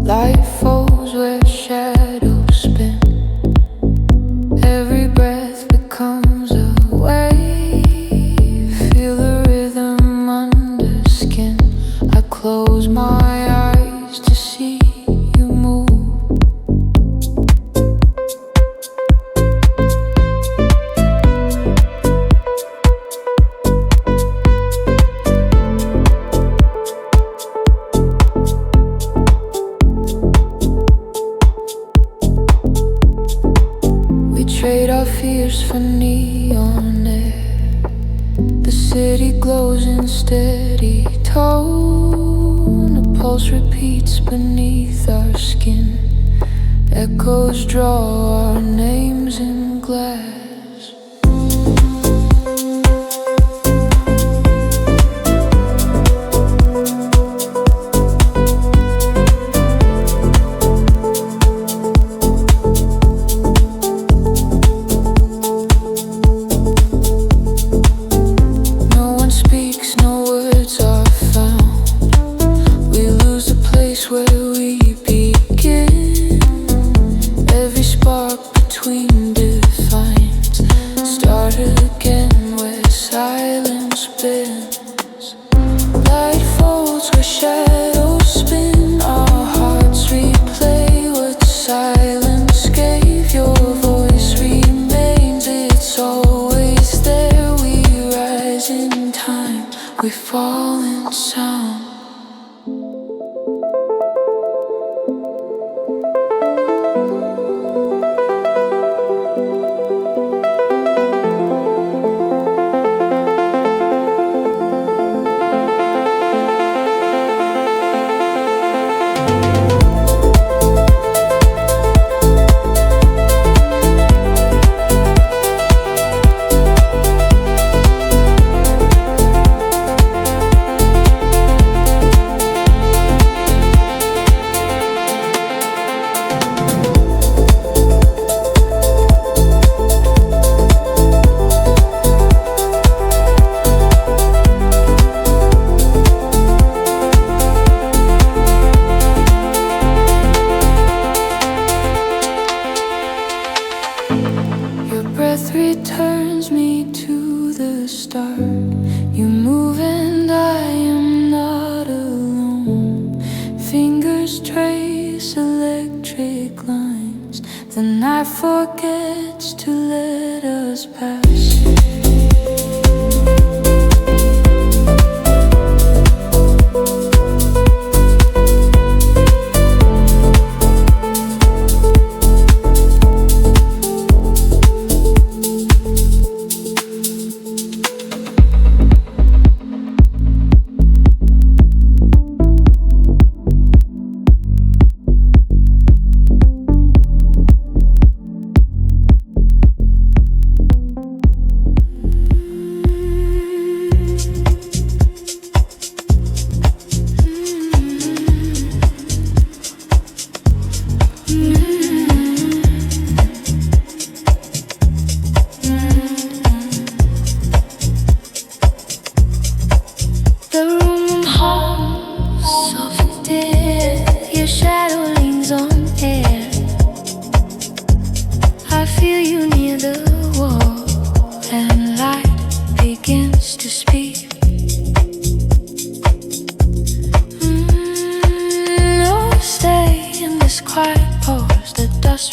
Light falls where shadows spin. Every breath becomes a wave. Feel the rhythm under skin. I close my eyes to see you move. Trade our fears for neon air. The city glows in steady tone. A pulse repeats beneath our skin. Echoes draw our names in glass. We fall in sound. Returns me to the start. You move and I am not alone. Fingers trace electric lines. The night forgets to let us pass.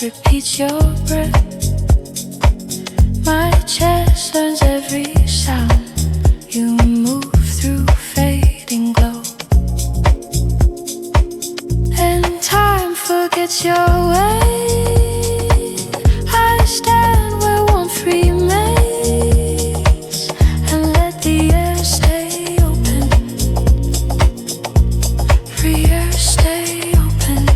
Repeats your breath. My chest learns every sound. You move through fading glow, and time forgets your way. I stand where warmth remains and let the air stay open. Free air stay open.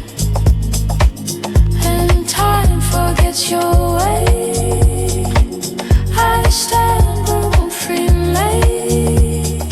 Forgets your way. I stand where warmth remains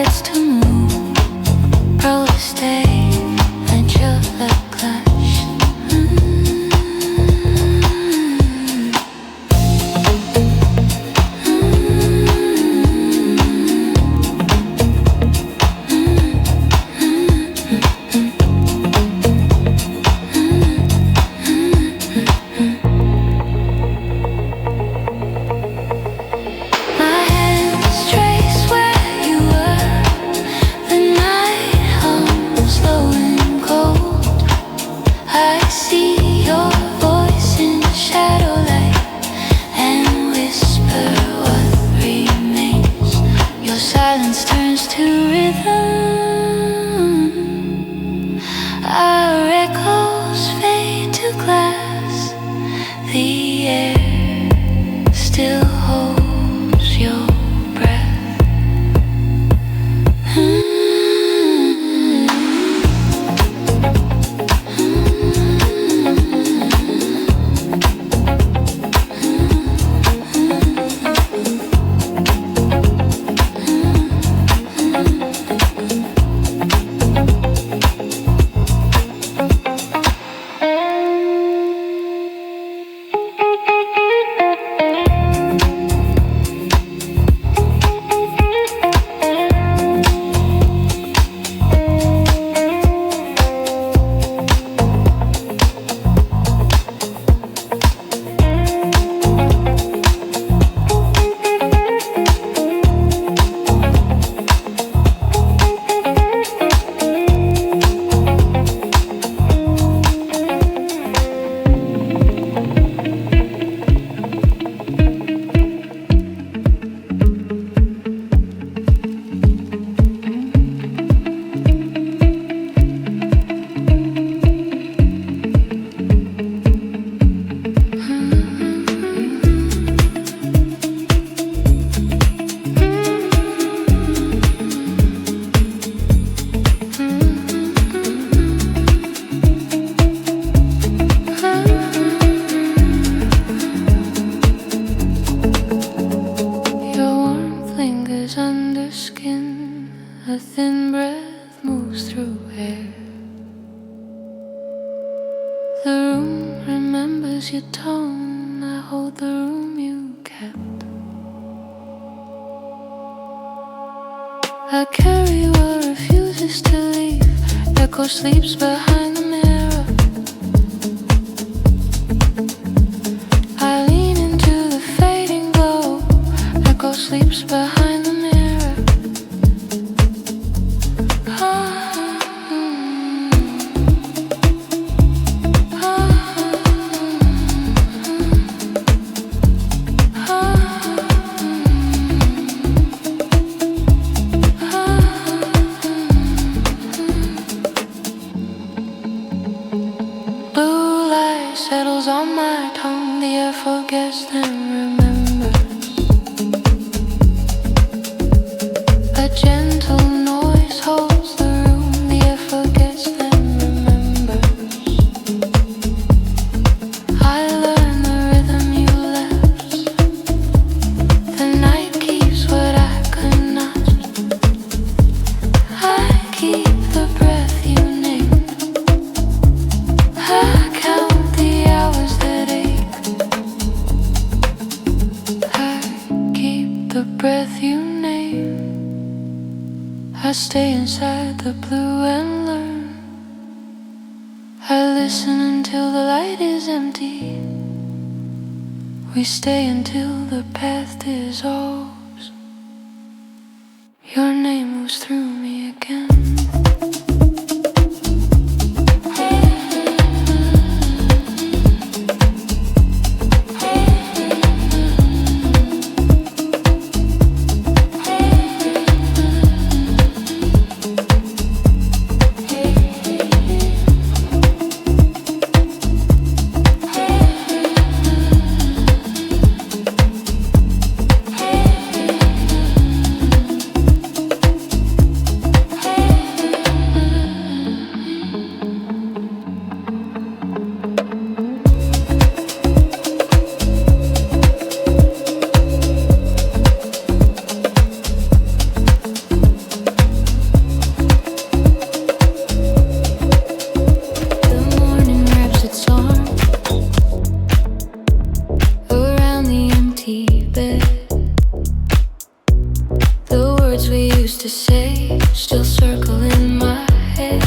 gets to move, probably stay and chill the clash. I carry what refuses to leave. Echo sleeps behind the mirror. I lean into the fading glow. Echo sleeps behind the mirror. Settles on my tongue, the air forgets then remembers. A gentle noise holds the room, the air forgets then remembers. I learned the rhythm you left. The night keeps what I could not. I keep the breath you named. I count the hours that ache. I keep the breath you name. I stay inside the blue and learn. I listen until the light is empty. We stay until the path dissolves. Your name moves through me again. to say still circle in my head.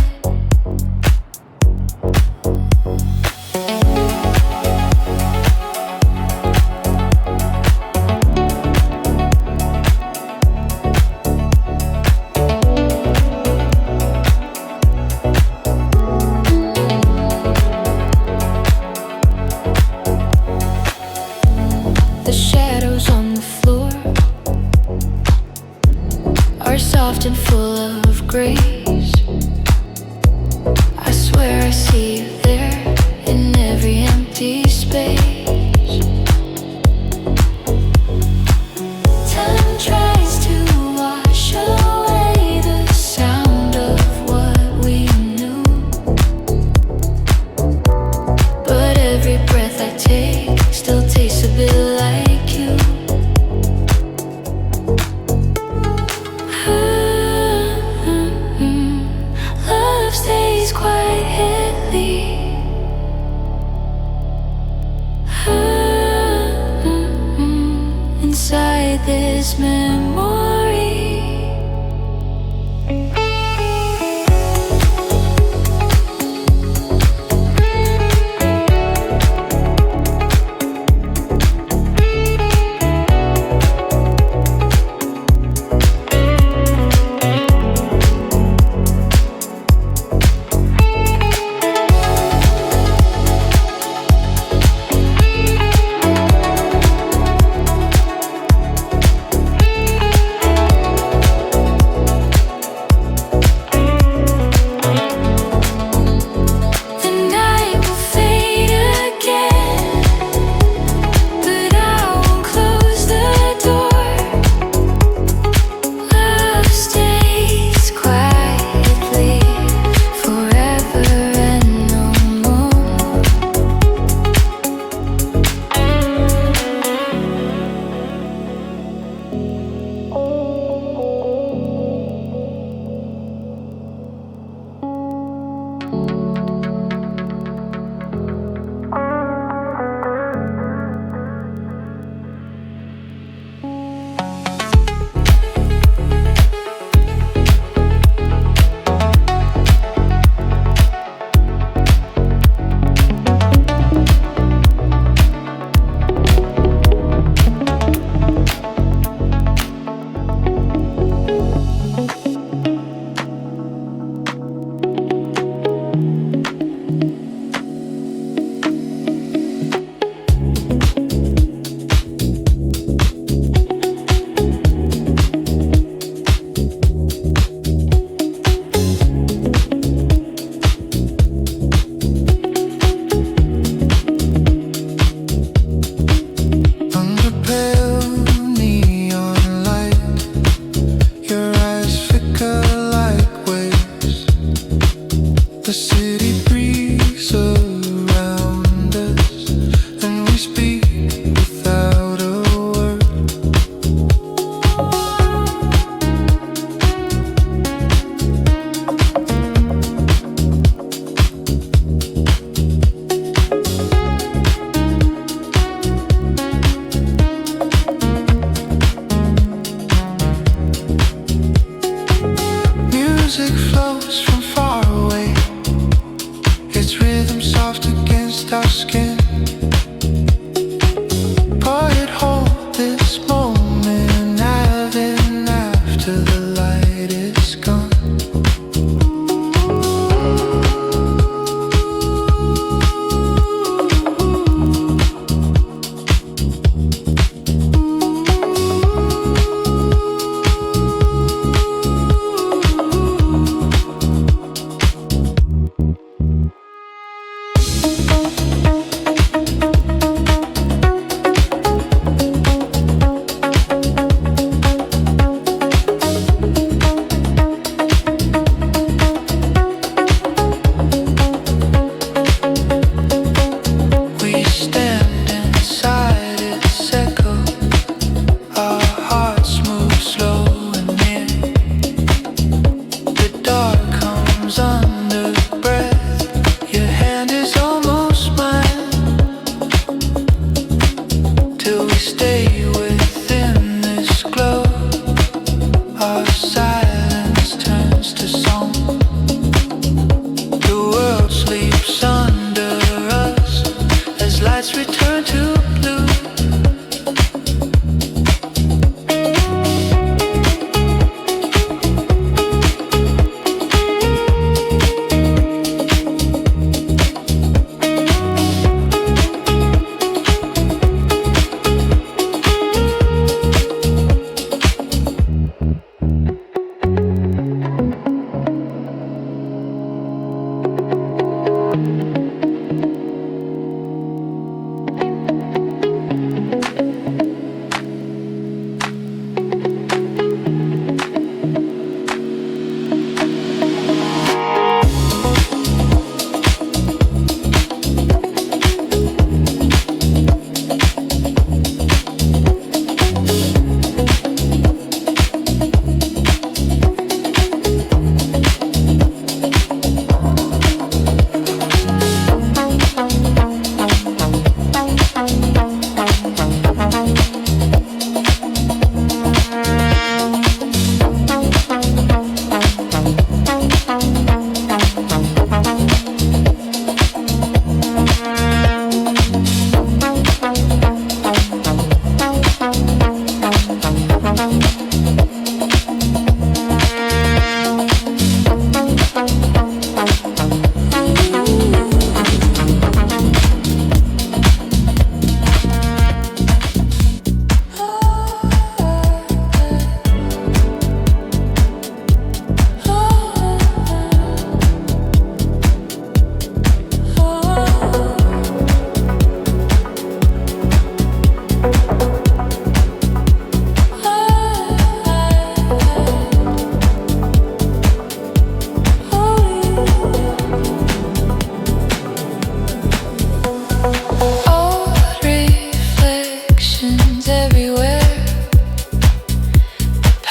The shadows on the floor are soft and full of grace. I swear I see you there in every empty space. Time tries to wash away the sound of what we knew, but every breath I take still tastes a bit like you. Love stays quietly. Inside this memory.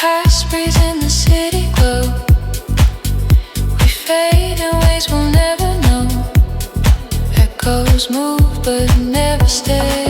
past breathes in the city glow. We fade in ways we'll never know. Echoes move but never stay.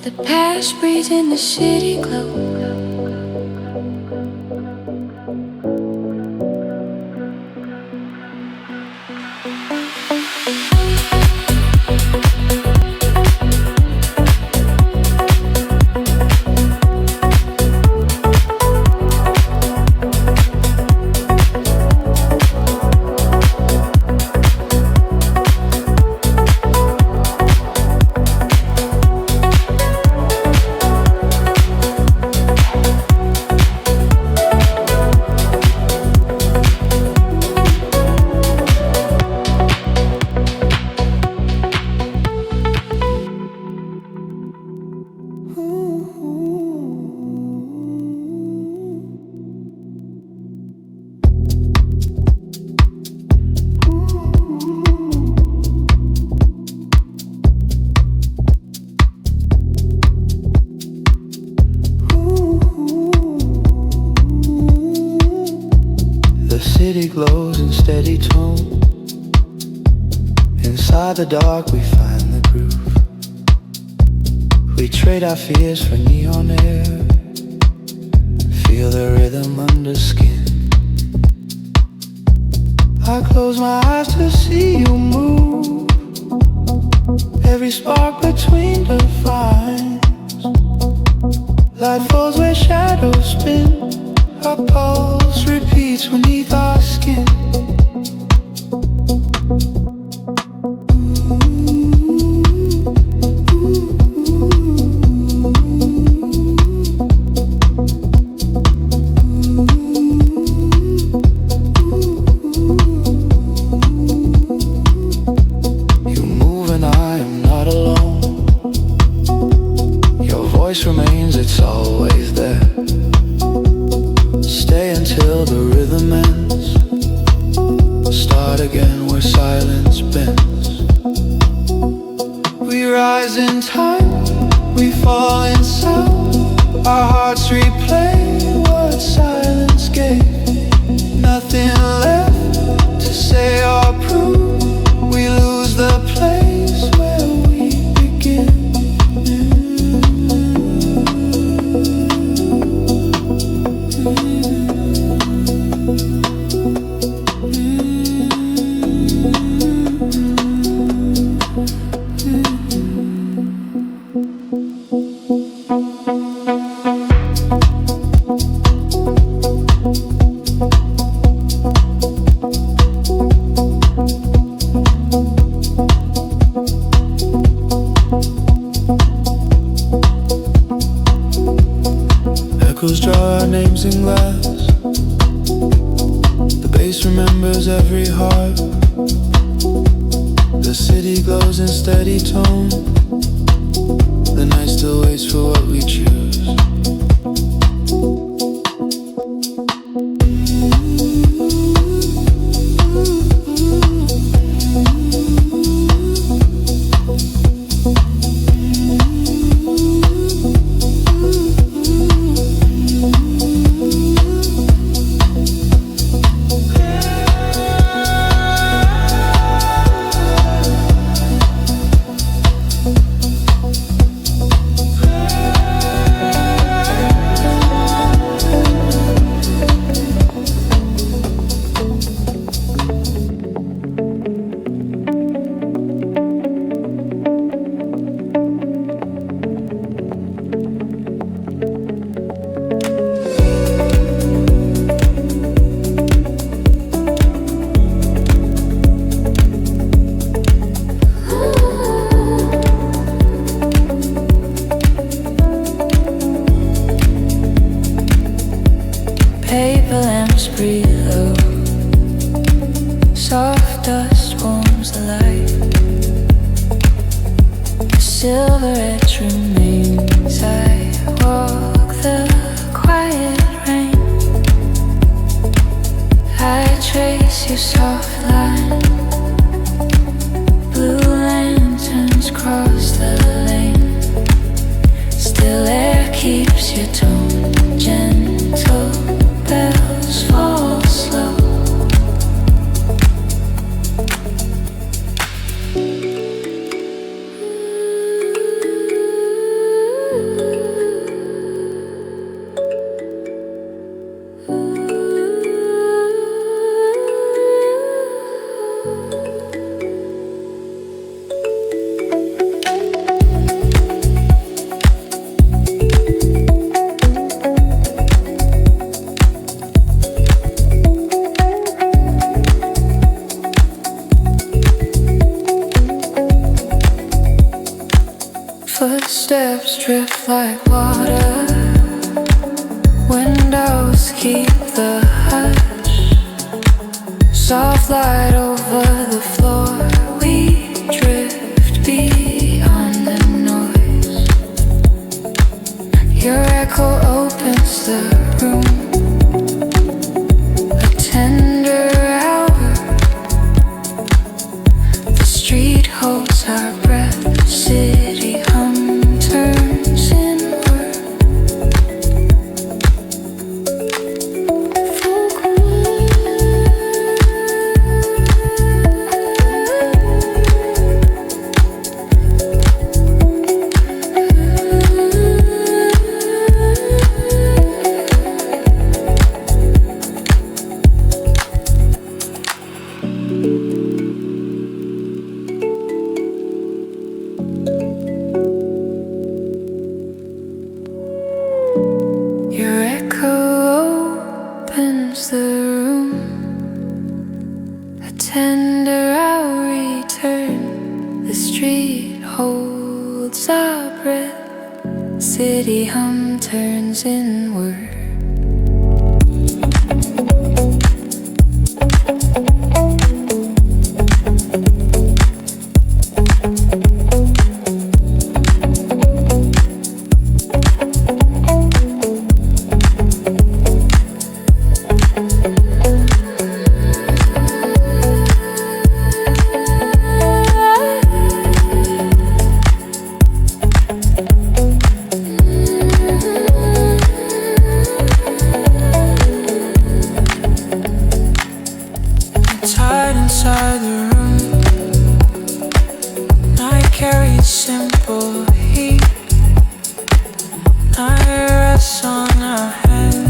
The past breathes in the city glow. city glows in steady tone. Inside the dark we find the groove. We trade our fears for neon air. Feel the rhythm under skin. I close my eyes to see you move. Every spark between defines. Light falls where shadows spin. Our pulse repeats beneath our skin. You move and I am not alone. Your voice remains, it's always there. Stay until the rhythm ends. Start again where silence bends. We rise in time, we fall in sound. Our hearts replay what silence gave. Nothing left to say or prove. We lose the place where we begin. city glows in steady tone. The night still waits for what we choose. Paper lamps breathe low. Soft dust warms the light. The silver edge remains. I walk the quiet rain. I trace your soft line. Blue lanterns cross the lane. Still air keeps your tone gentle. Bells fall slow. Footsteps drift like water. Windows keep the hush. Soft light over the floor. We drift beyond the noise. Your echo opens the room. A tender hour. The street holds our breath. City hum turns inward. Your echo opens the room. A tender hour return. The street holds our breath. City hum turns inward. Tied inside the room. Night carries simple heat. Night rests on our hands.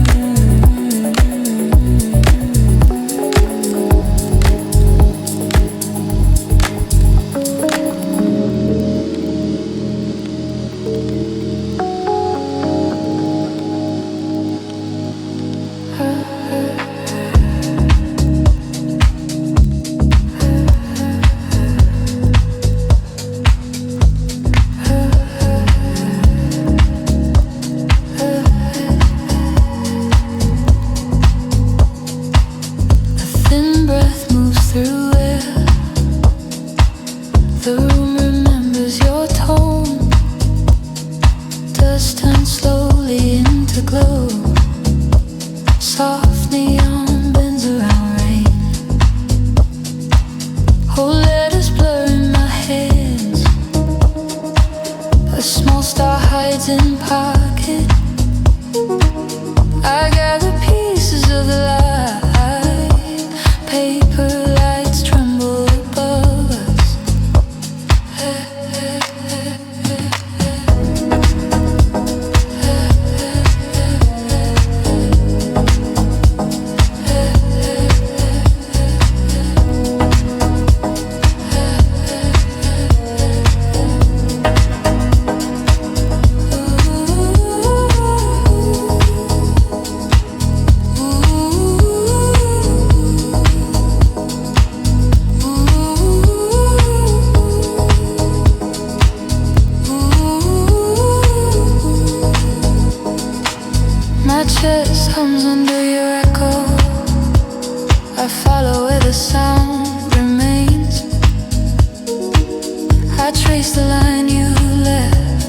The room remembers your tone. Dust turns slowly into glow. Soft neon bends around rain. Whole letters blur in my hands. A small star hides in pocket. I gather pieces of the light. Paper lights tremble above us. My chest hums under your echo. I follow where the sound remains. I trace the line you left.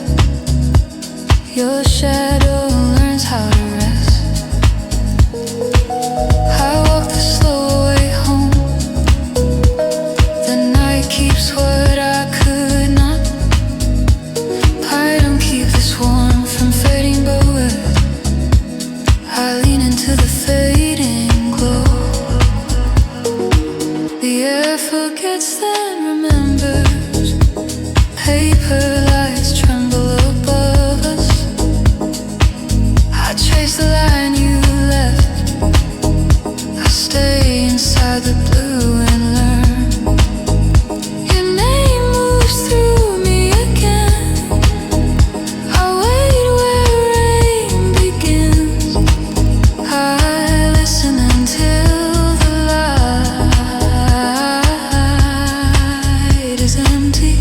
Your shadow learns how to rest. I walk the slow way home. The night keeps what I could not. I don't keep this warm from fading, but I lean into the fading glow. The air forgets then remembers. Paper lights tremble above us. I trace the line you left. I stay inside the blue and learn. Your name moves through me again. I wait where rain begins. I listen until the light is empty.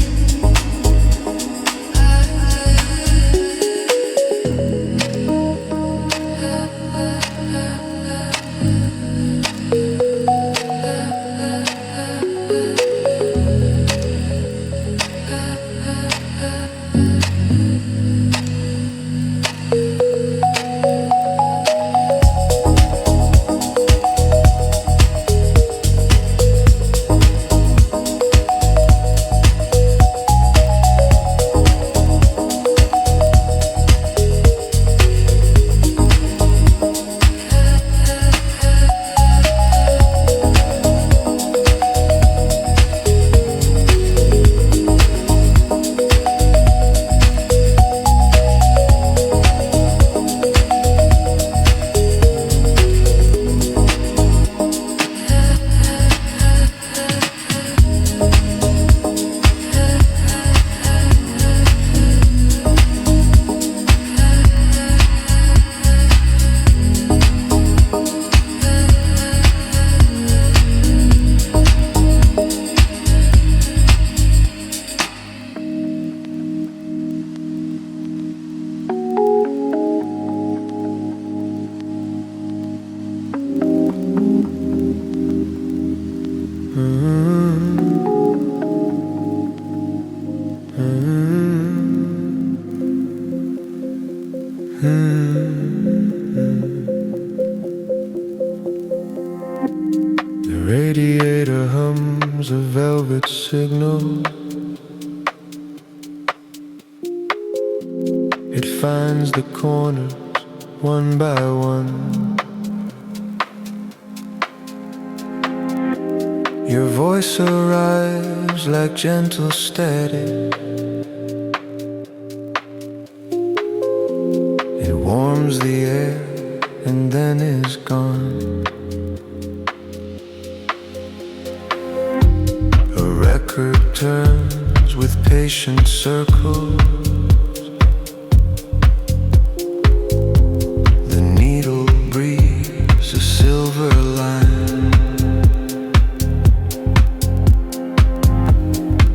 The radiator hums a velvet signal. It finds the corners one by one. Your voice arrives like gentle static. It warms the air and then is gone. A record turns with patient circles. The needle breathes a silver line.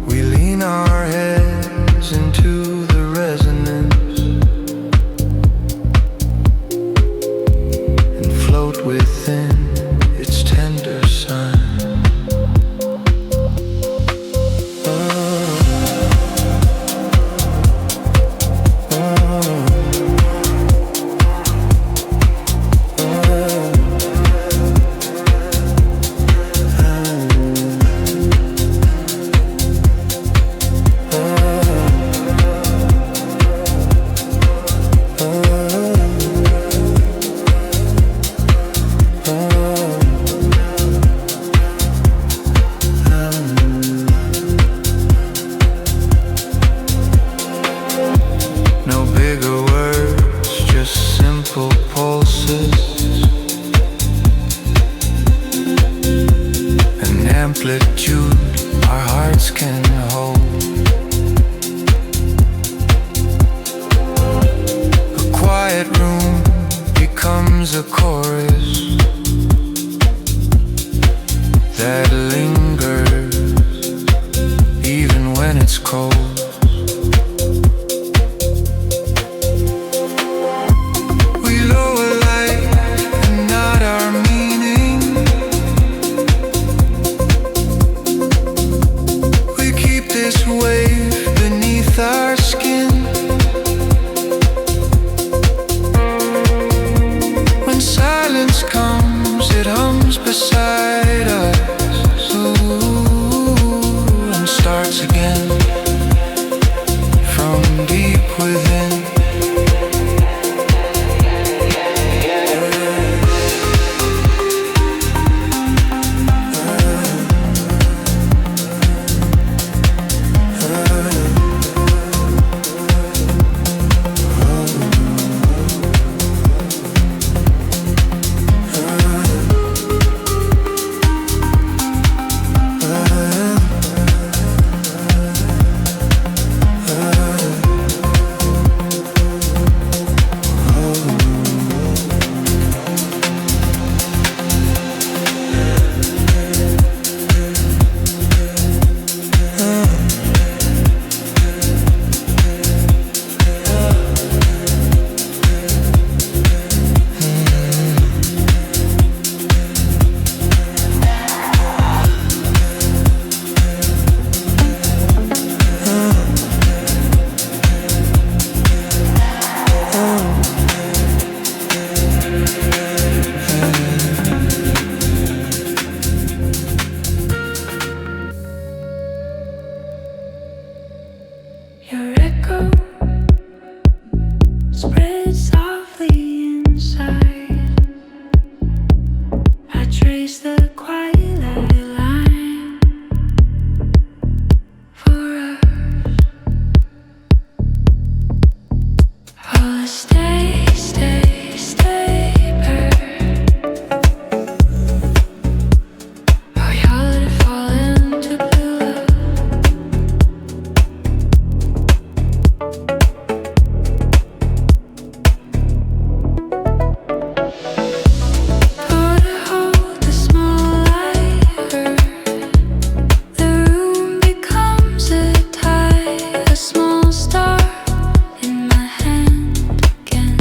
We lean our heads into the resonance and float within its tender sign. Oh. cold. We lower light and not our meaning. We keep this wave beneath our skin. When silence comes, it hums beside us, ooh, and starts again from deep within. Your echo spreads softly inside. I trace the quiet line for us. Oh, stay, stay, stay, bird. Oh, y'all let it fall into blue love. Oh, to hold the small lighter, the room becomes a tide, a small star in my hand again.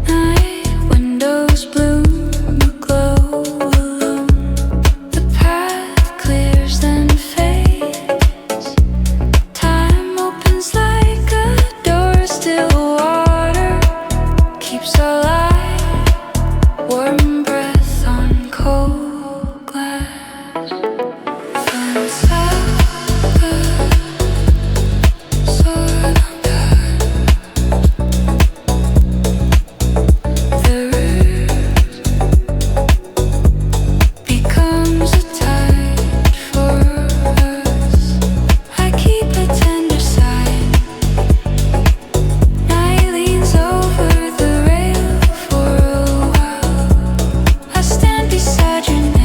Night windows bloom, glow alone. The path clears then fades. Time opens like a door, still water keeps alive. Warm breath on cold glass. Fantastica, sword undone. The root becomes a tide for us. I keep a tender side. Night leans over the rail for a while. I stand beside your name.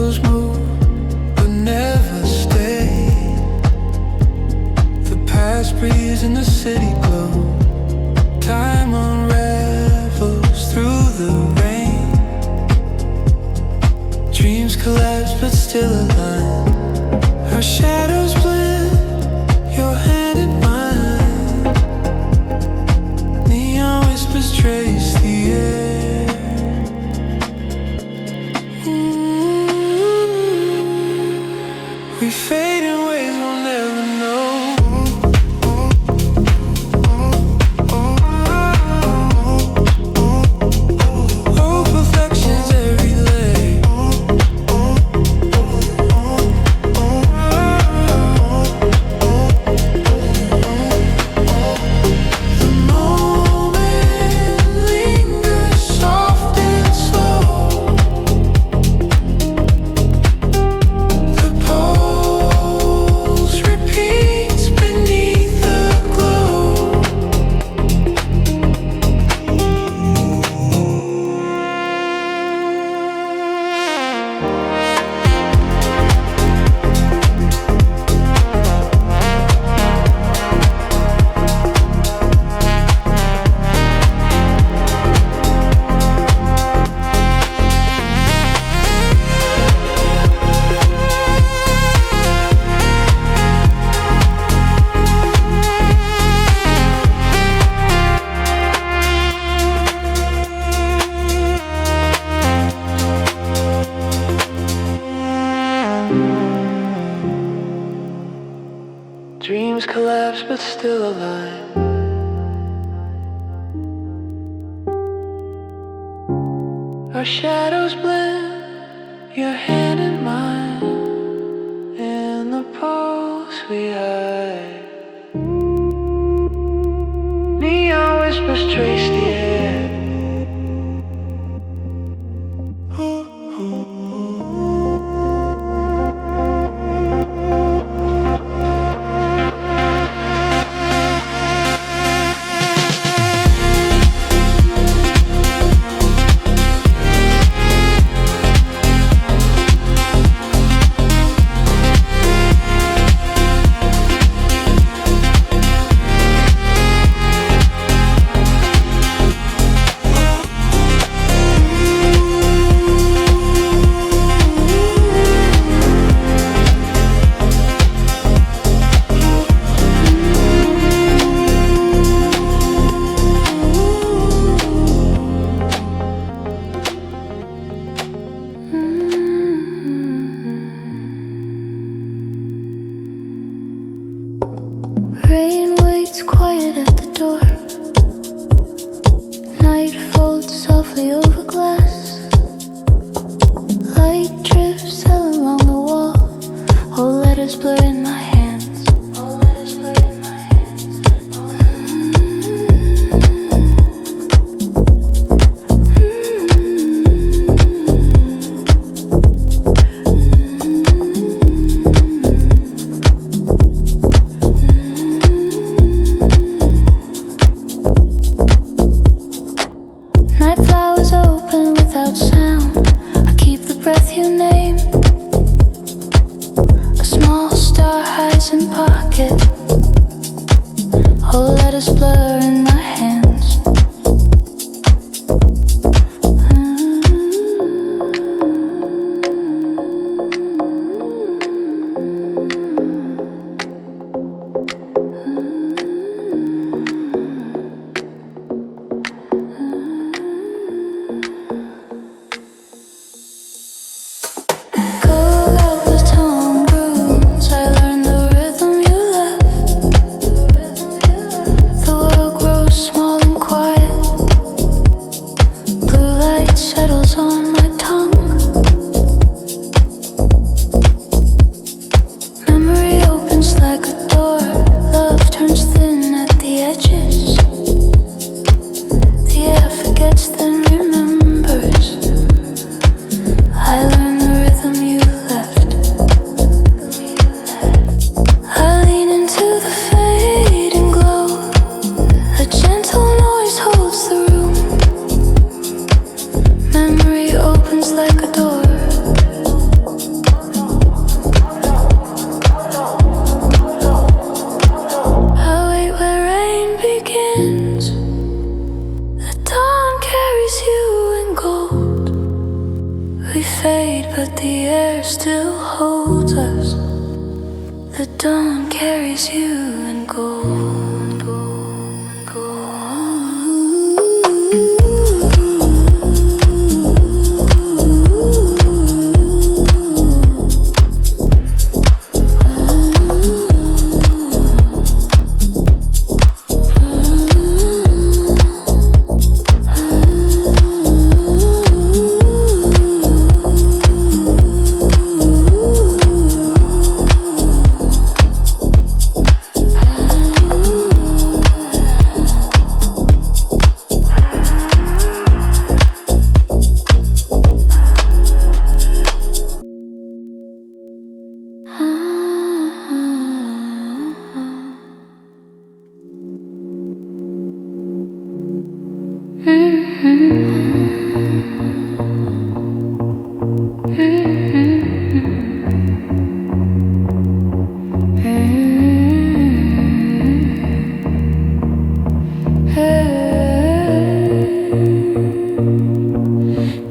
shadows move but never stay. The past breeze in the city glow. Time unravels through the rain. Dreams collapse but still align. Our shadows blend, your hand in mine. Neon whispers trace the air. We fade in ways we'll never know. Oh, perfection's every lay. The moment lingers soft and slow. The pulse repeats beneath the glow. Dreams collapse but still align. Our shadows blend, your hand in mine. In the pulse we hide. Neon whispers trace the air. Rain waits quiet at the door. Night folds softly over glass. Light drifts all along the wall. All letters blur in my hands. All letters blur in my hands. Night flowers open without sound. I keep the breath you name. A small star hides in pocket. All letters blur in my hands. Cook out the tongue grooves. I learned the rhythm you left. The world grows still holds us. The dawn carries you in gold, gold, gold.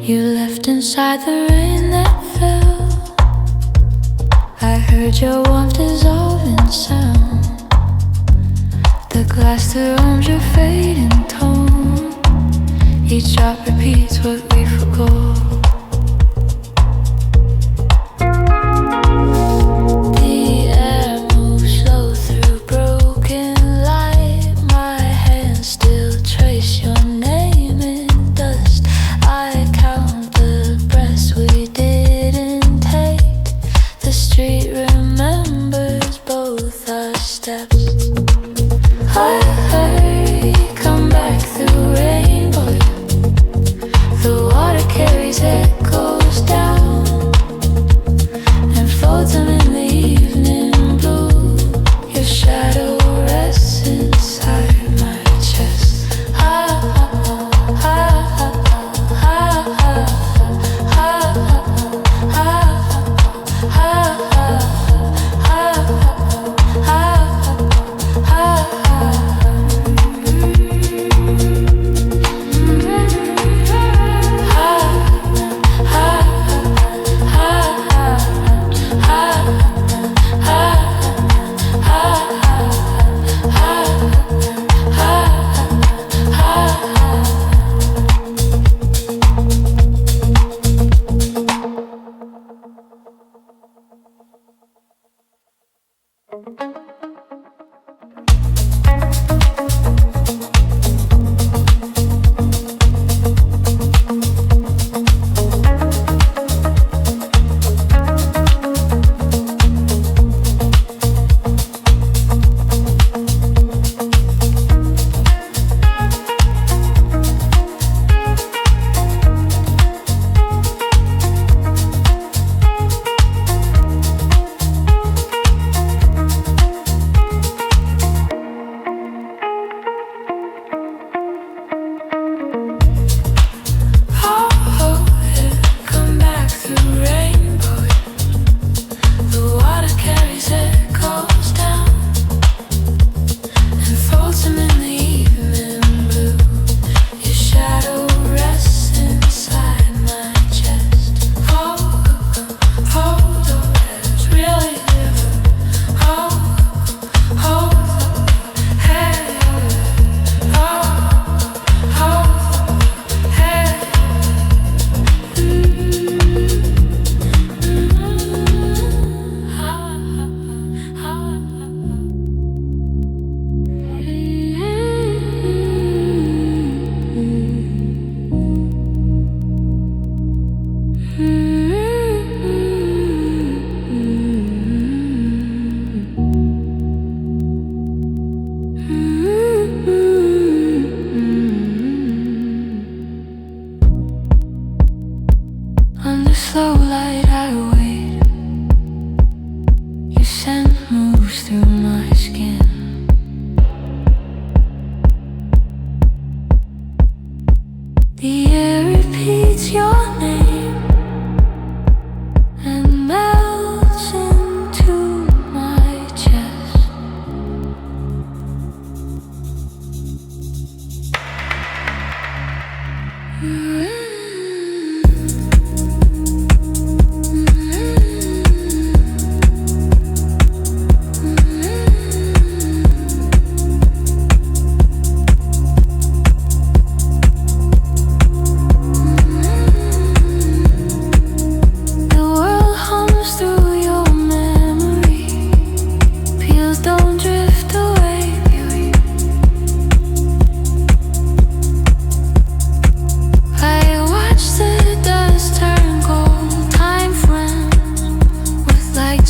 You left inside the rain that fell. I heard your warmth dissolve in sound. The glass surrounds your fading tone. Each drop repeats what we forgot. The air moves slow through broken light. My hands still trace your name in dust. I count the breaths we didn't take. The street remembers both our steps. Come back through rainbow. The water carries echoes down and folds them in the evening blue. Your shadow rests inside my chest.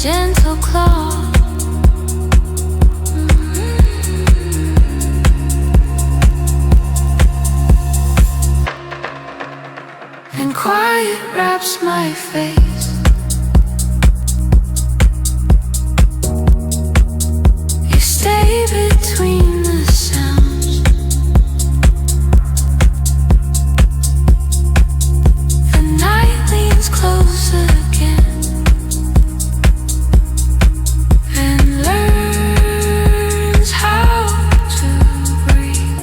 gentle claw. And quiet wraps my face. You stay between the sounds. The night leans close again and learns how to breathe.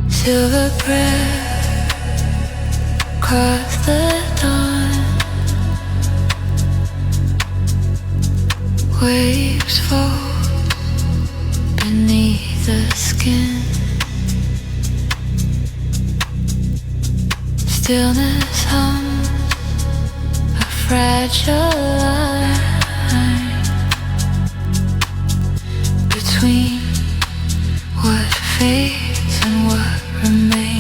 Silver breath across the dawn. Waves fall beneath the skin. Stillness hums a fragile line between what fades and what remains.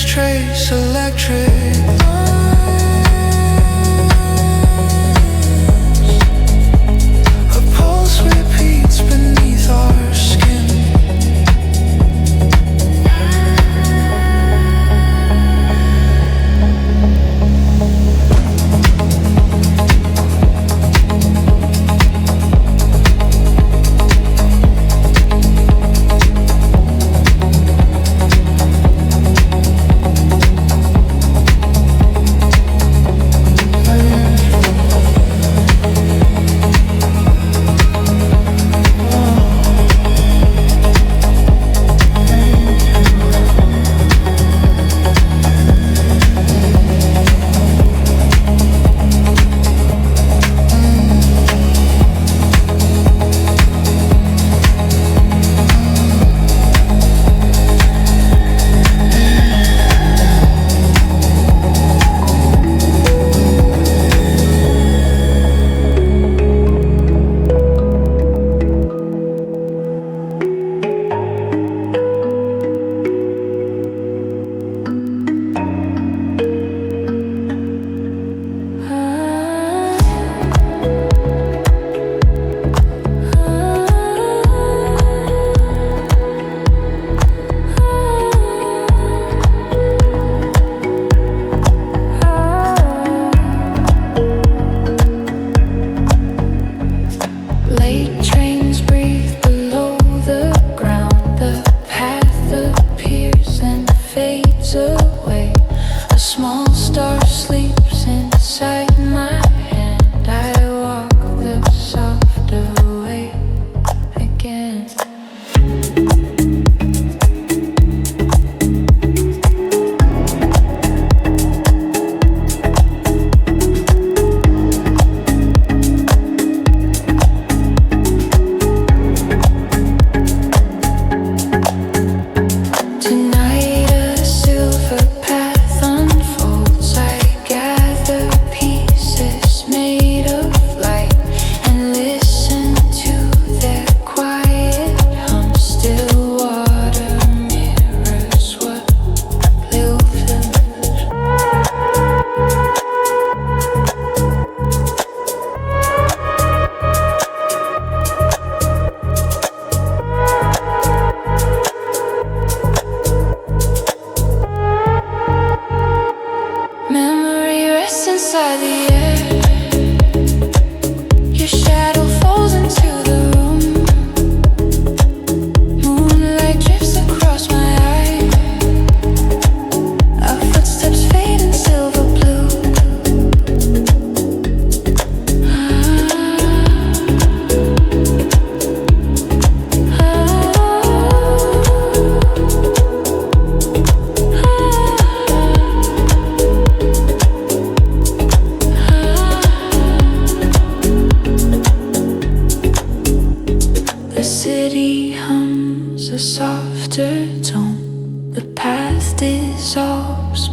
faintest trace electric. A pulse repeats beneath our skin.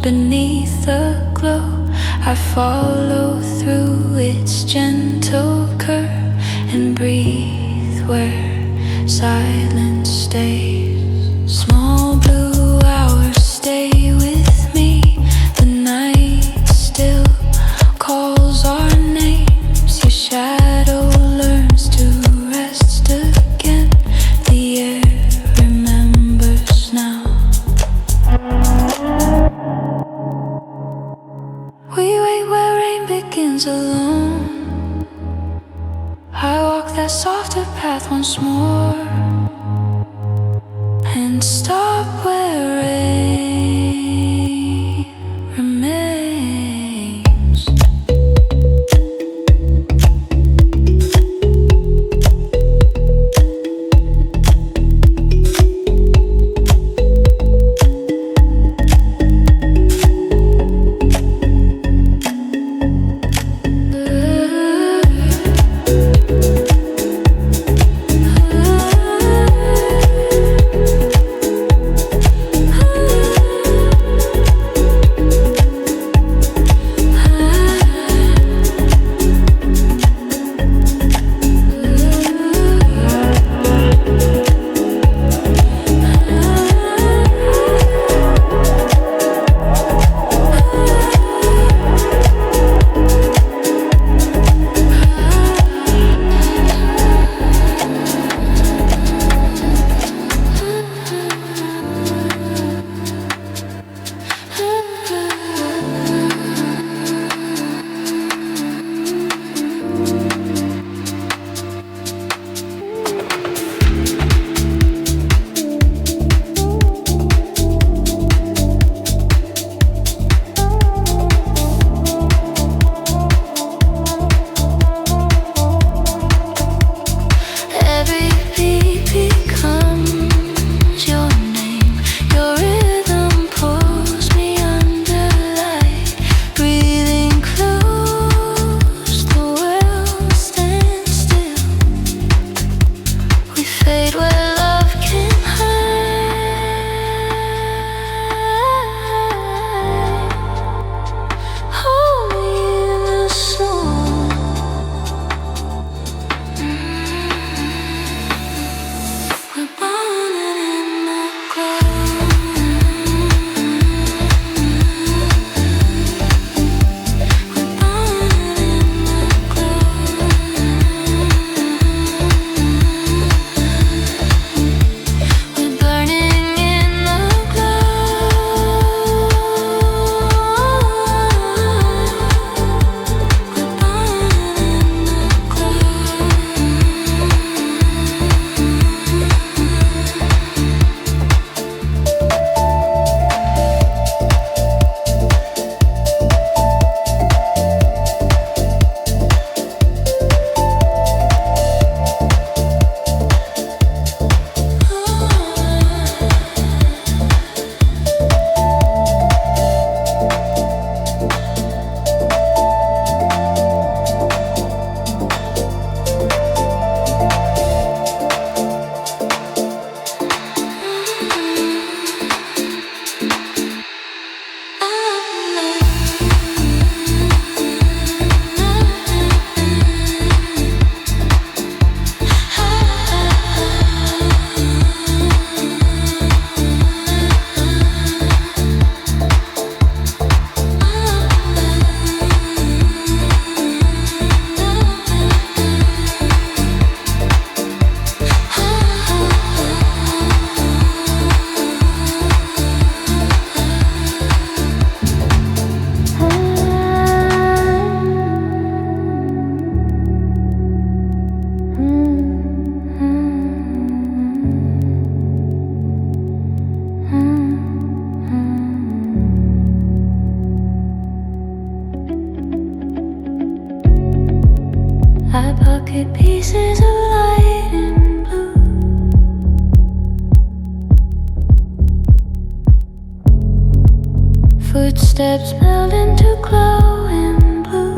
Beneath the glow, I follow through its gentle curve and breathe where silence stays. Small blue hours stay with me. The night still calls our names. Your shadow learns to rest again. The air remembers now. We wait where rain begins alone. I walk that softer path once more and stop where rain remains. pocket pieces of light and blue. Footsteps melt into glowing blue.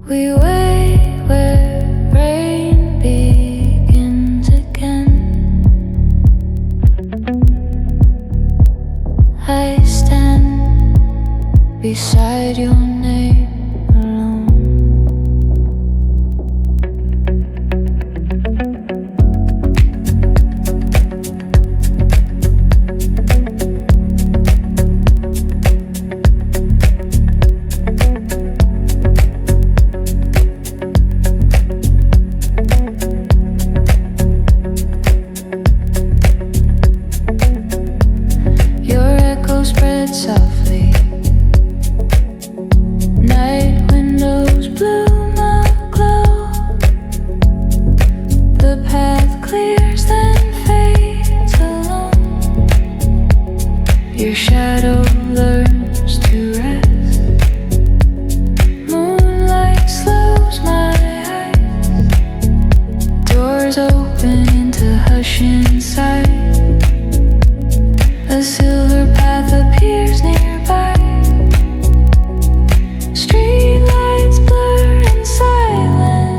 We wait where rain begins again. I stand beside your name alone. Your echo spread softly. Night windows bloom aglow. The path clears then fades alone. Your shadow learns to rest. Moonlight slows my eyes. Doors open into hush inside. A silver path appears nearby. Street lights blur in silence.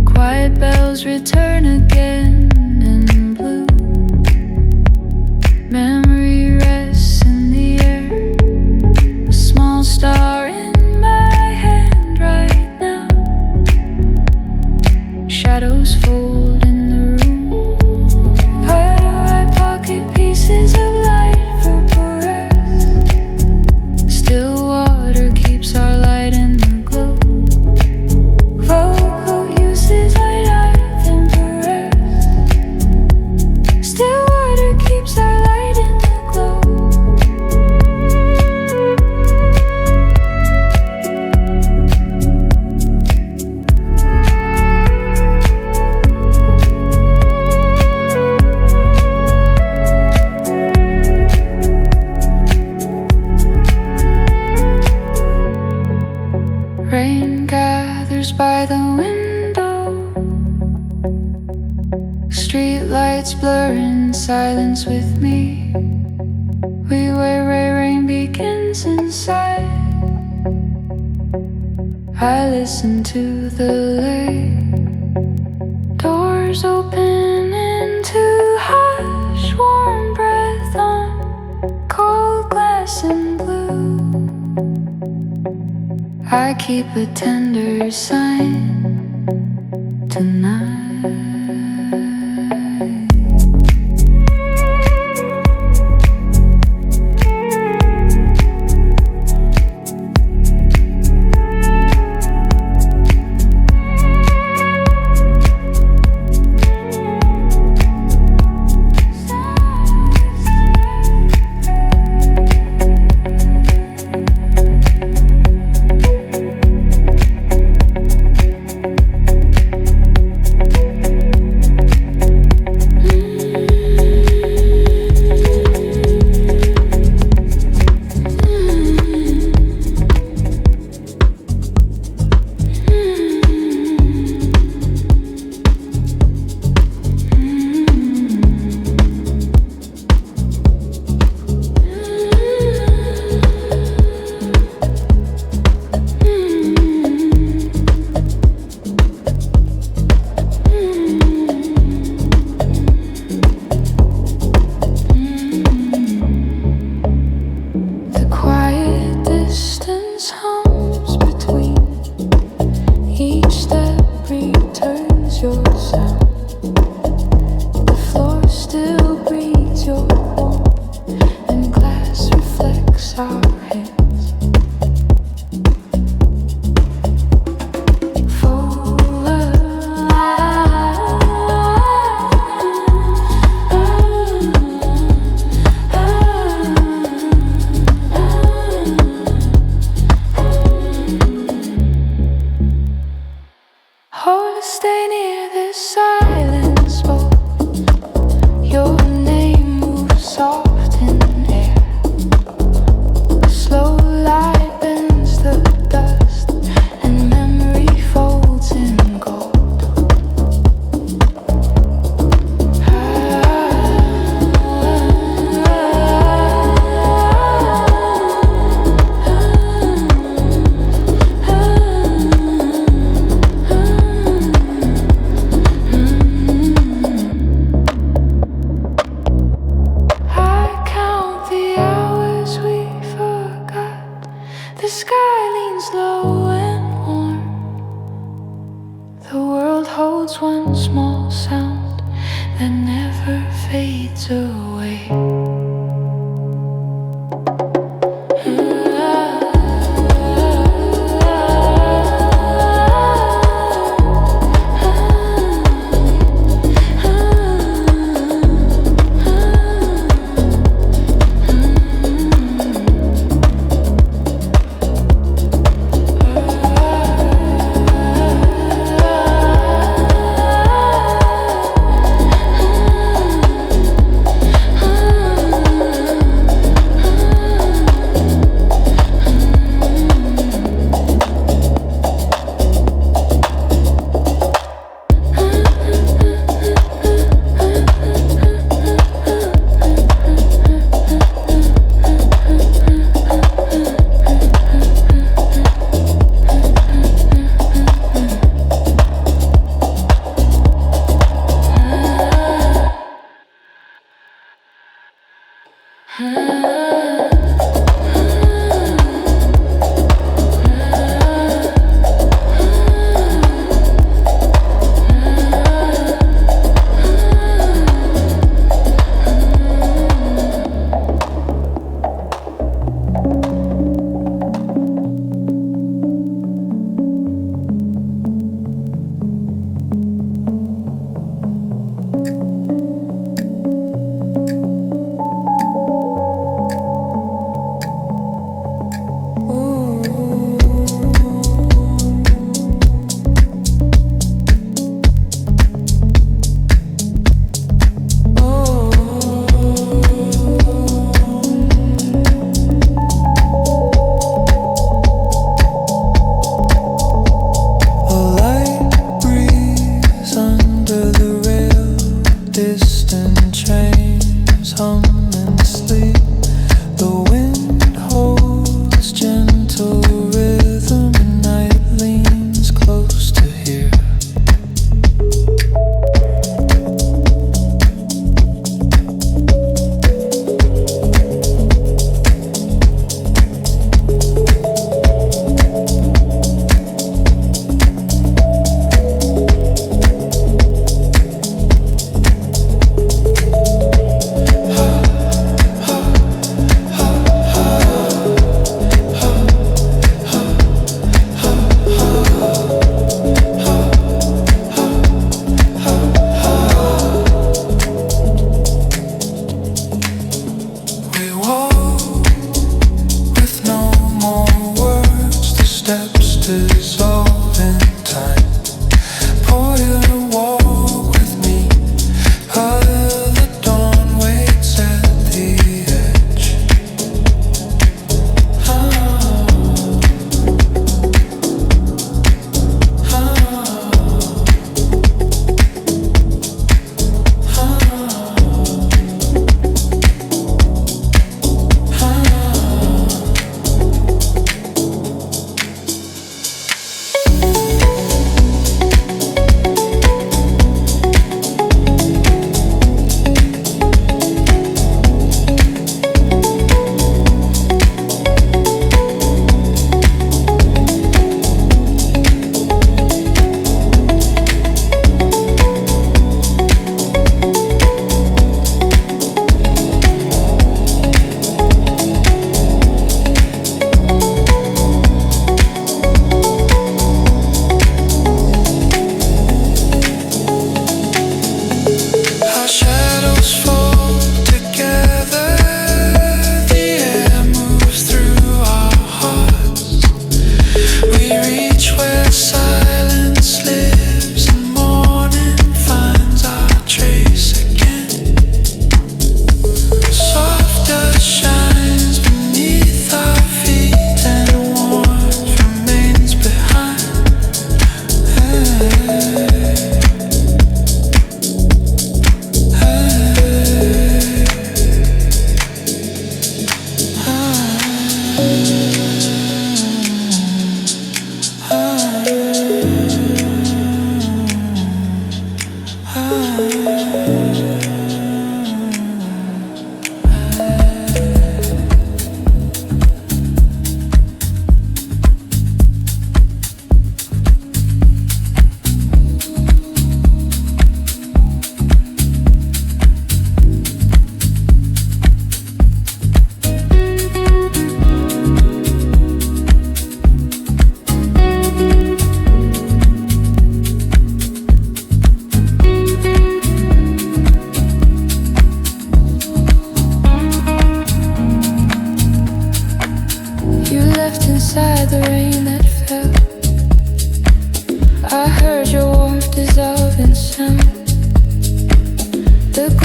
Quiet bells return again in blue. Memory rests in the air. A small star in my hand right now. Shadows fold in the room. Part of my pocket pieces of light for caress. Still water keeps our light in the glow. Vocal uses light out and caress. Still water keeps our light in the glow. Rain gathers by the window. Street lights blur in silence with me. We wait where rain begins inside. I listen to the lake. Doors open into hush, warm breath on cold glass and blue. I keep a tender sign tonight. small sound that never fades away.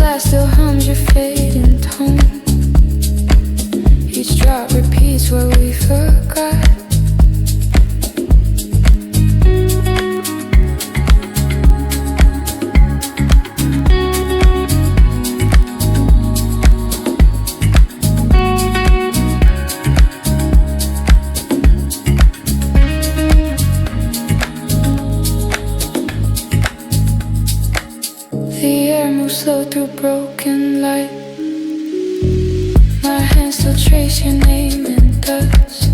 glass still hums your fading tone. Each drop repeats what we forgot. The air moves slow through broken light. My hands still trace your name in dust.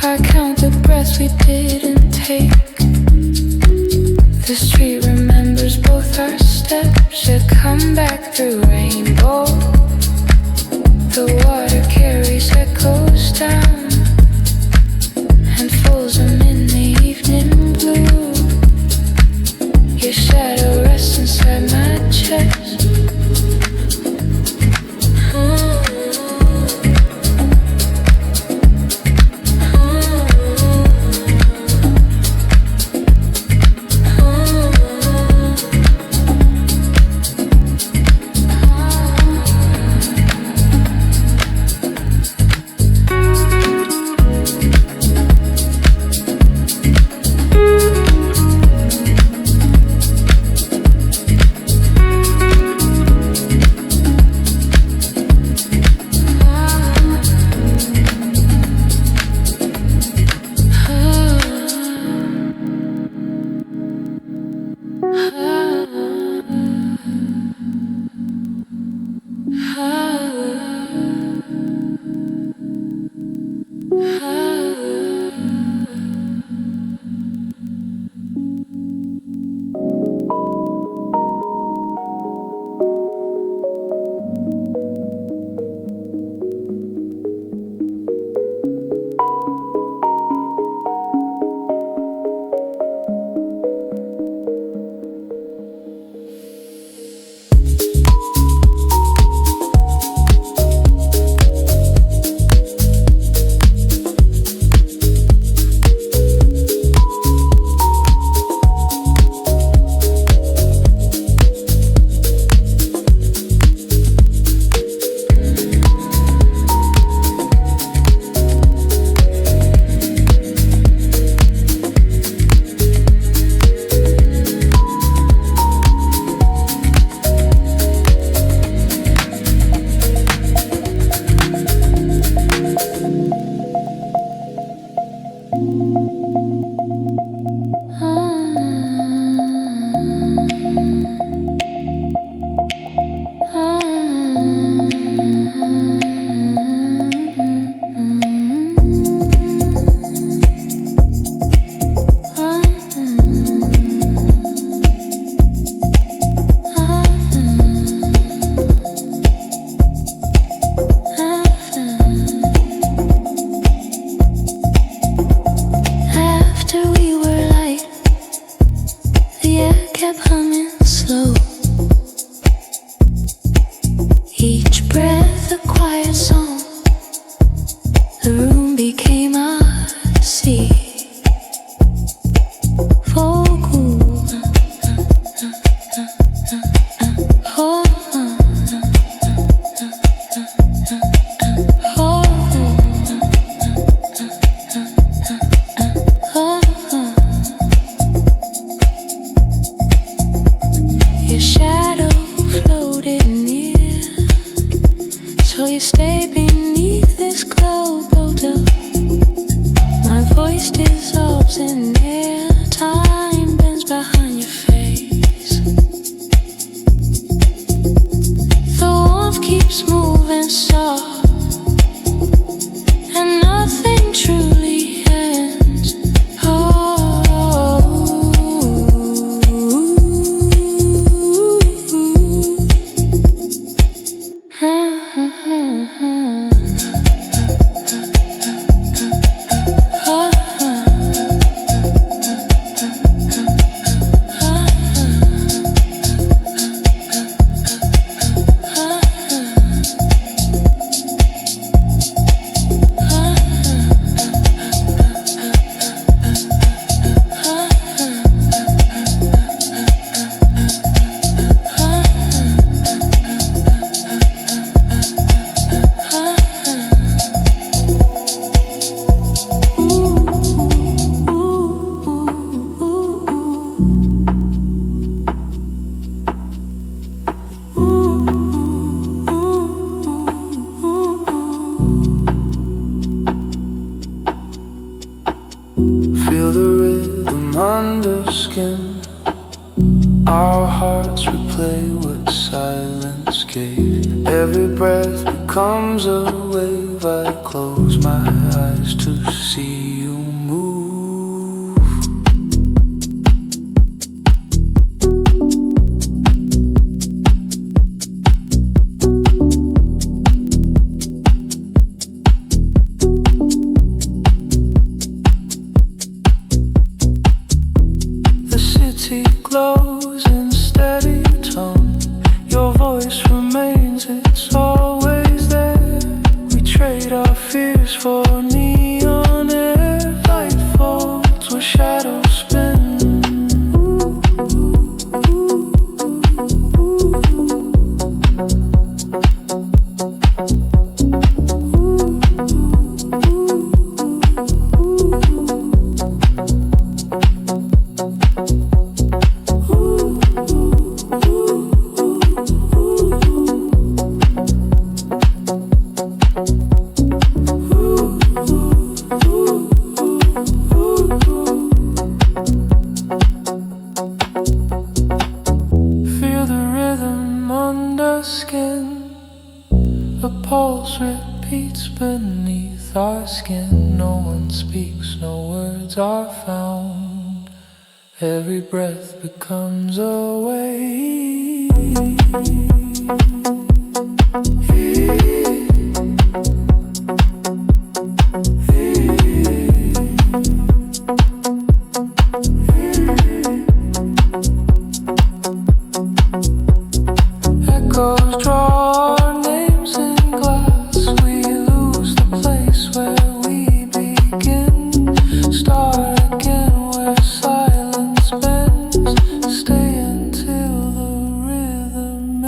I count the breaths we didn't take. The street remembers both our steps. You come back through rainbow. The water carries echoes down and folds them in the evening blue. Your shadow rests inside my chest. Our hearts replay what silence gave. Every breath becomes a wave. I close my eyes to see you move. The city glows in steady tone. Your voice remains, it's always there. We trade our fears for neon air. Light folds where shadows spin. Feel the rhythm under skin. The pulse repeats beneath our skin. No one speaks, no words are found. Every breath becomes a wave. Echoes draw our names in glass. We lose the place where we begin. Start again where silence bends. Stay until the rhythm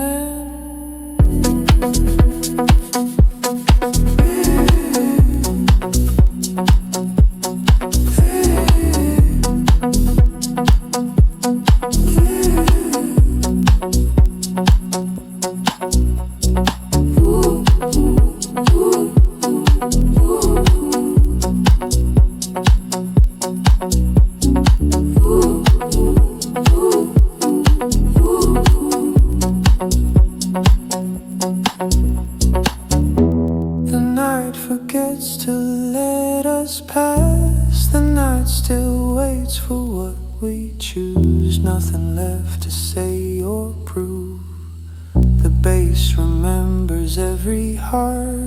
The night forgets to let us pass. The night still waits for what we choose. Nothing left to say or prove. The bass remembers every heart.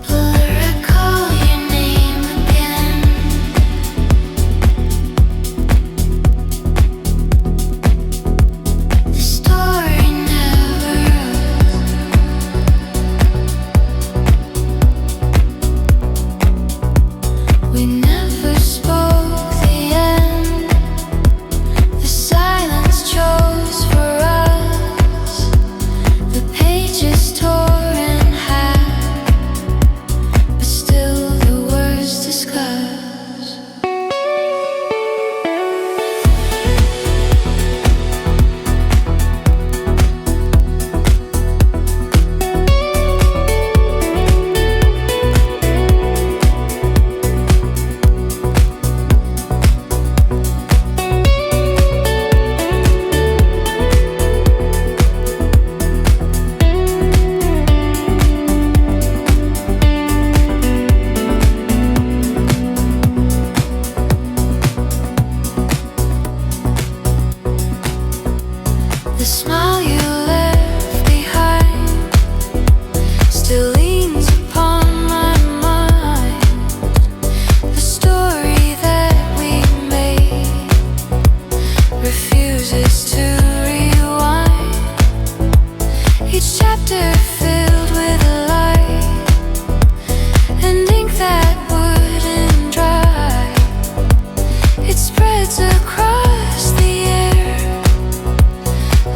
Will I recall your name again? words across the air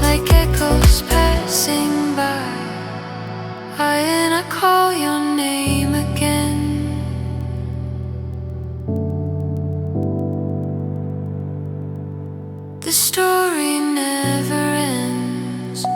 like echoes passing by. And I call your name again. The story never ends.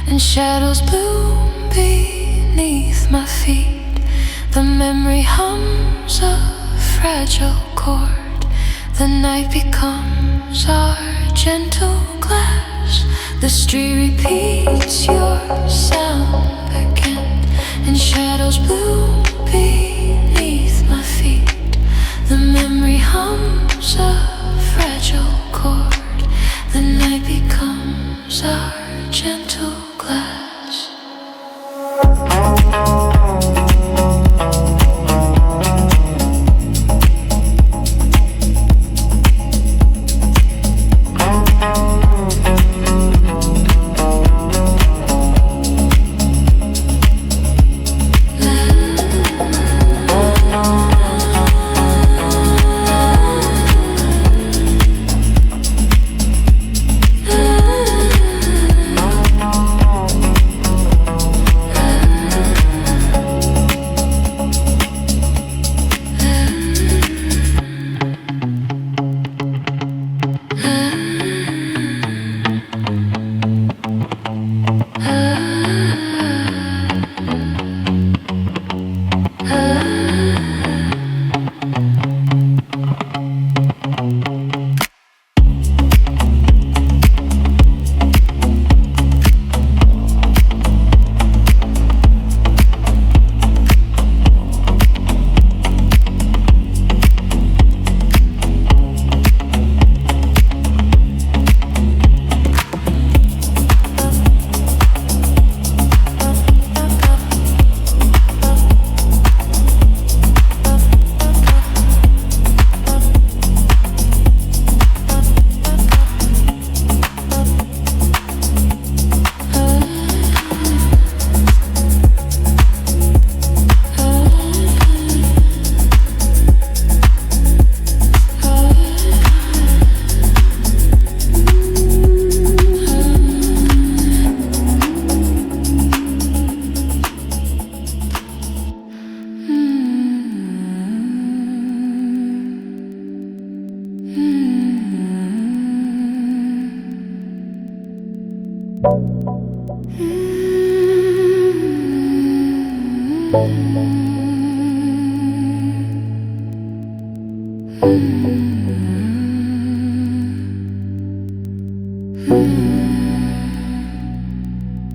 and shadows bloom beneath my feet. The memory hums a fragile chord. The night becomes our gentle glass. The street repeats your sound again, and shadows bloom beneath my feet. The memory hums a fragile chord. The night becomes is our gentle glass.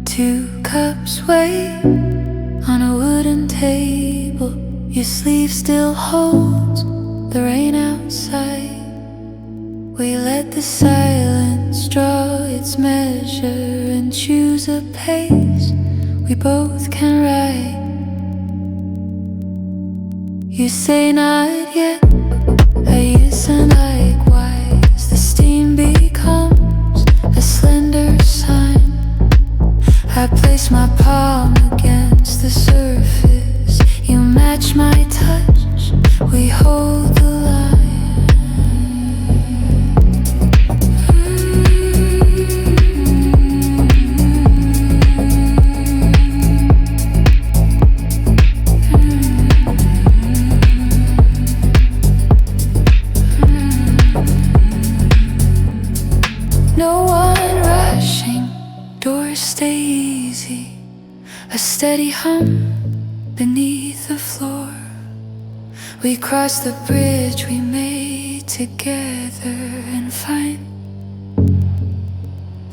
Two cups wait on a wooden table. Your sleeve still holds the rain outside. We let the silence draw its measure and choose a pace we both can ride. You say not yet, I listen likewise. The steam becomes a slender sign. I place my palm against the surface. You match my touch, we hold the line. No one rushing, doors stay easy. A steady hum beneath the floor. We cross the bridge we made together and find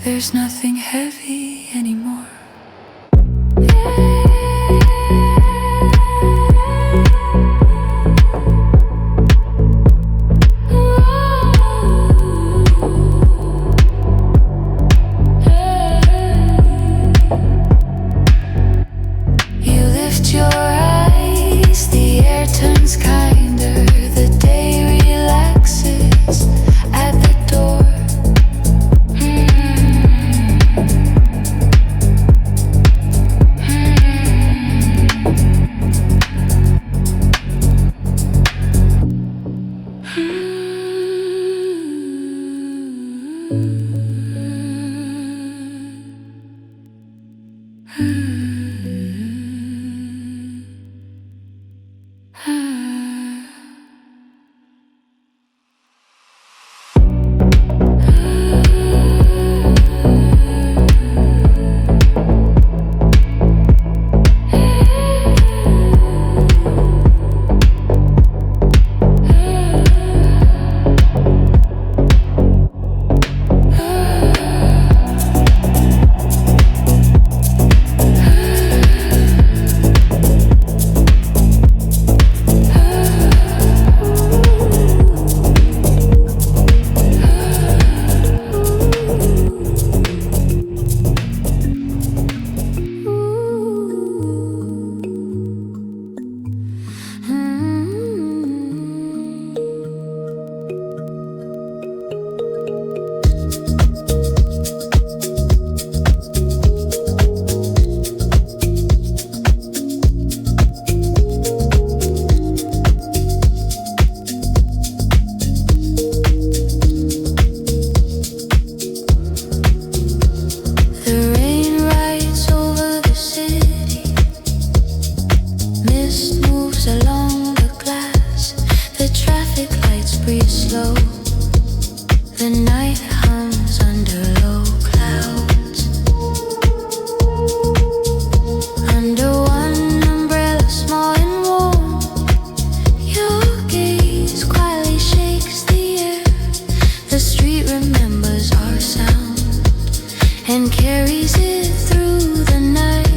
there's nothing heavy anymore. and carries it through the night.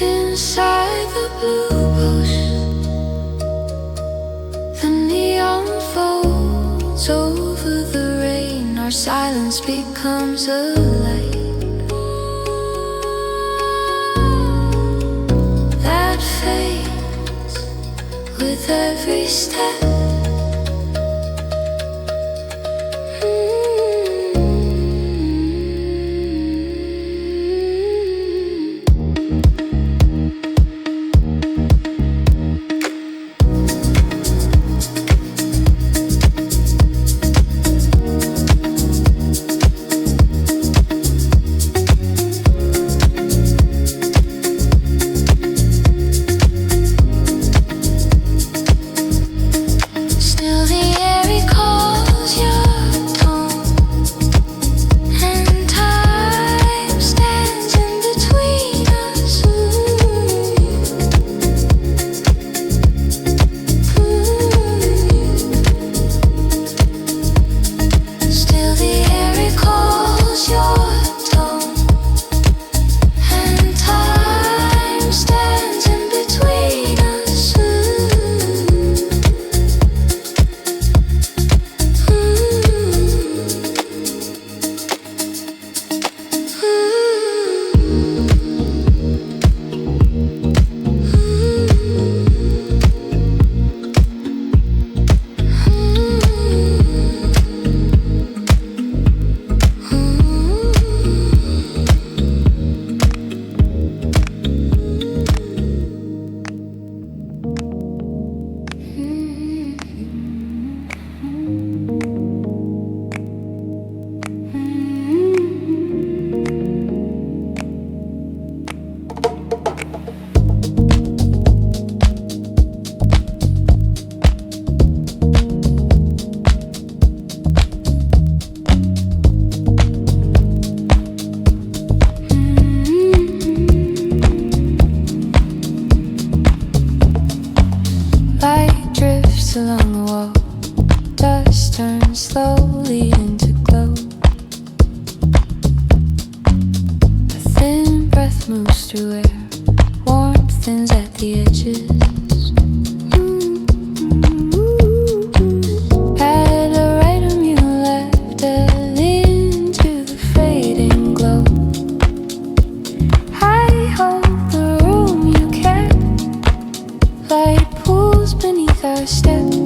Inside the blue bush, the neon folds over the rain. Our silence becomes a light that fades with every step. Along the wall, dust turns slowly into glow. A thin breath moves through air, warmth thins at the edges. At a rhythm you left into the fading glow. I hold the room you kept, light pools beneath our steps.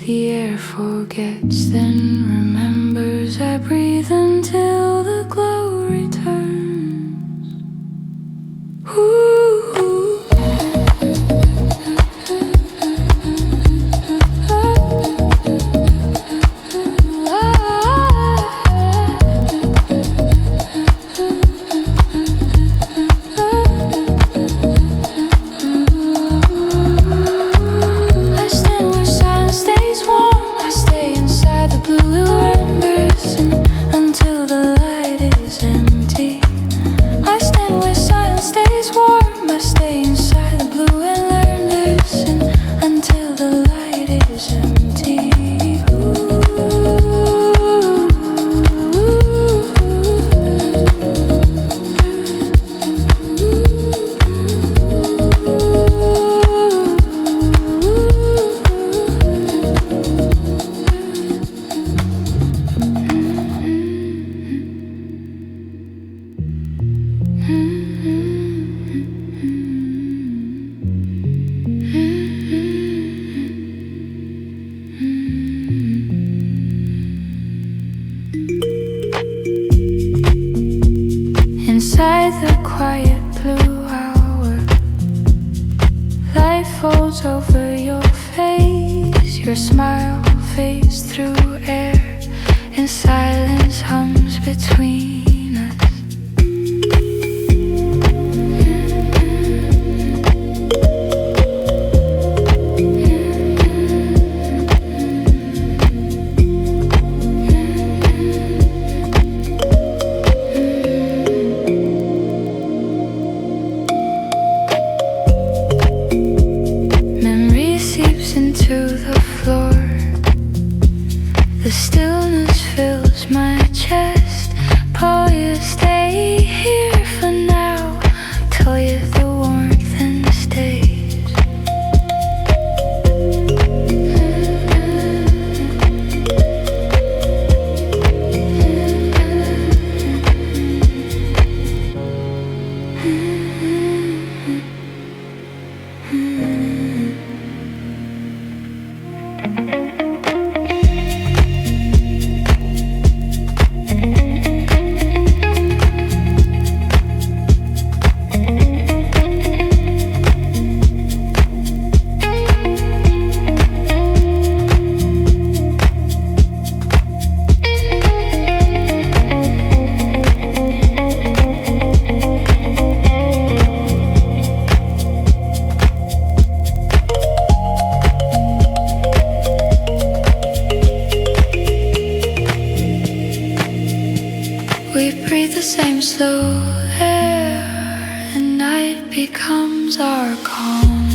The air forgets, then remembers. I breathe until the glow returns. Ooh. Until the by the quiet blue hour. Light folds over your face, your smile fades through air, and silence hums between us. Memory seeps into the floor. The stillness fills my chest. Pull you, stay here for now. Tell you the warmth and stays. We breathe the same slow air, and night becomes our calm.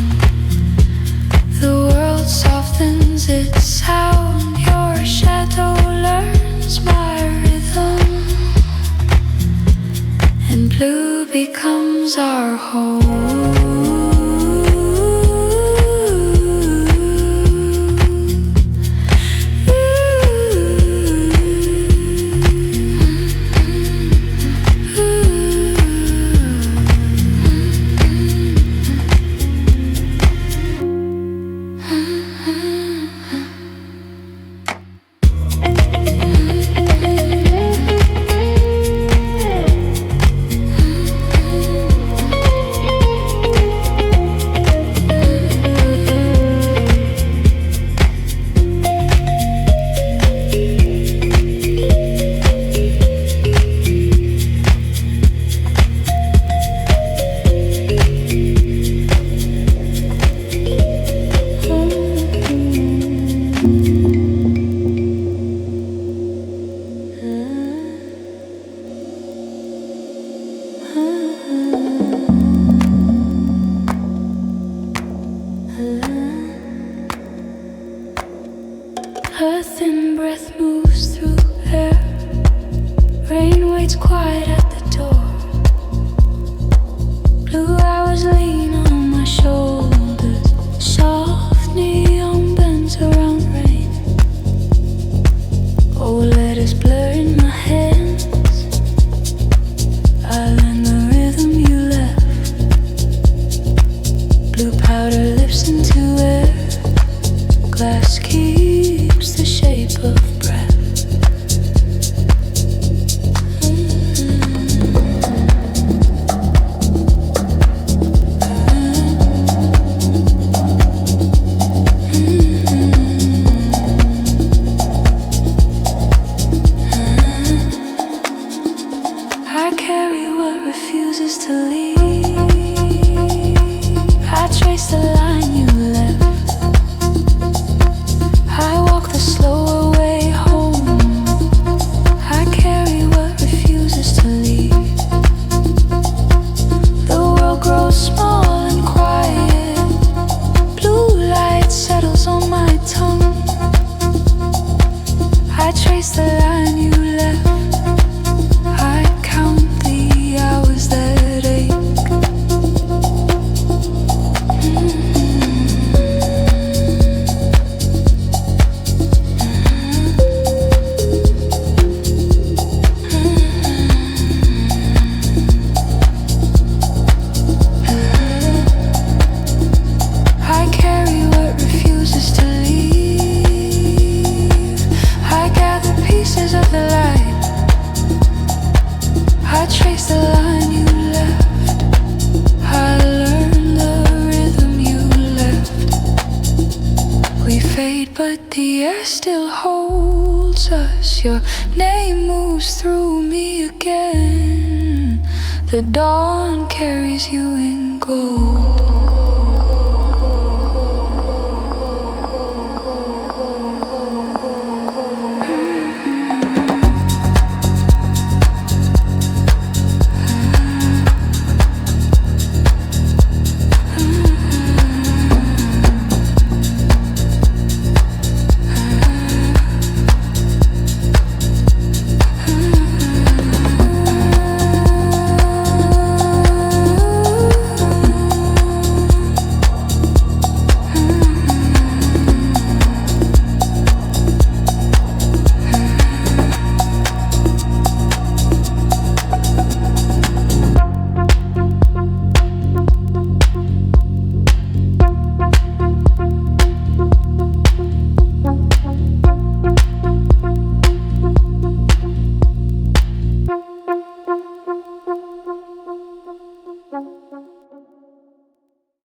The world softens its sound. Your shadow learns my rhythm, and blue becomes our home. us. Your name moves through me again. The dawn carries you in gold.